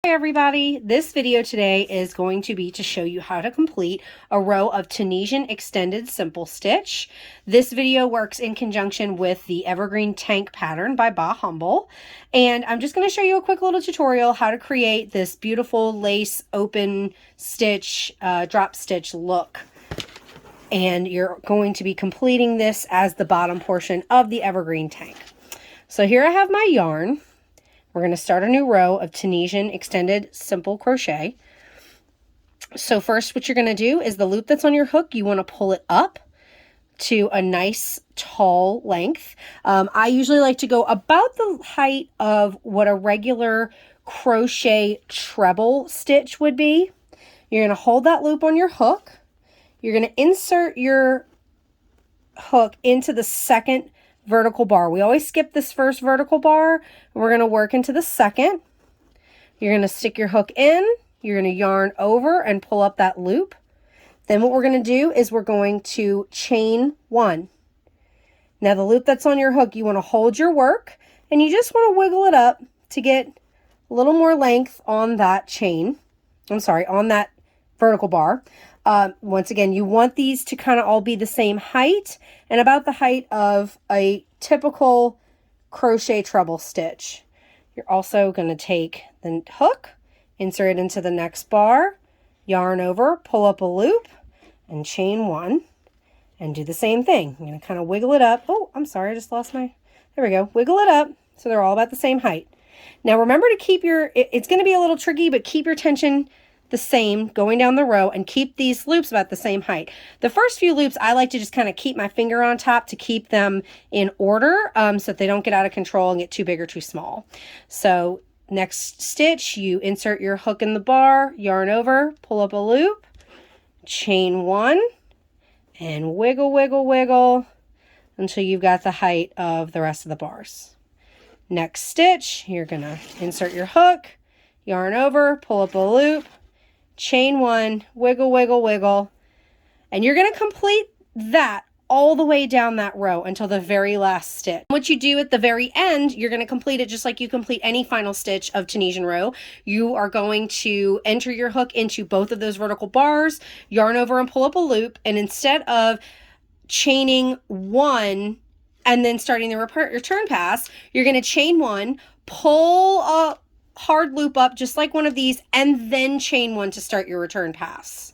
Hi everybody, this video today is going to be to show you how to complete a row of Tunisian Extended Simple Stitch. This video works in conjunction with the Evergreen Tank pattern by Bah Humble, and I'm just going to show you a quick little tutorial how to create this beautiful lace open stitch drop stitch look. And you're going to be completing this as the bottom portion of the Evergreen Tank. So here I have my yarn. We're going to start a new row of Tunisian Extended Simple Crochet. So first what you're going to do is the loop that's on your hook, you want to pull it up to a nice tall length. I usually like to go about the height of what a regular crochet treble stitch would be. You're going to hold that loop on your hook. You're going to insert your hook into the second vertical bar. We always skip this first vertical bar, and we're going to work into the second. You're going to stick your hook in, you're going to yarn over and pull up that loop. Then what we're going to do is we're going to chain one. Now the loop that's on your hook, you want to hold your work, and you just want to wiggle it up to get a little more length on that chain. I'm sorry, on that vertical bar. Once again, you want these to kind of all be the same height and about the height of a typical crochet treble stitch. You're also going to take the hook, insert it into the next bar, yarn over, pull up a loop, and chain one, and do the same thing. I'm going to kind of wiggle it up. Oh, I'm sorry, I just lost my, there we go. Wiggle it up so they're all about the same height. Now remember to keep your, it's going to be a little tricky, but keep your tension the same going down the row and keep these loops about the same height. The first few loops I like to just kind of keep my finger on top to keep them in order so that they don't get out of control and get too big or too small. So next stitch, you insert your hook in the bar, yarn over, pull up a loop, chain one, and wiggle, wiggle, wiggle until you've got the height of the rest of the bars. Next stitch, you're gonna insert your hook, yarn over, pull up a loop, chain one, wiggle, wiggle, wiggle, and you're going to complete that all the way down that row until the very last stitch. What you do at the very end, you're going to complete it just like you complete any final stitch of Tunisian row. You are going to enter your hook into both of those vertical bars, yarn over and pull up a loop, and instead of chaining one and then starting the return pass, you're going to chain one, pull up, hard loop up just like one of these, and then chain one to start your return pass.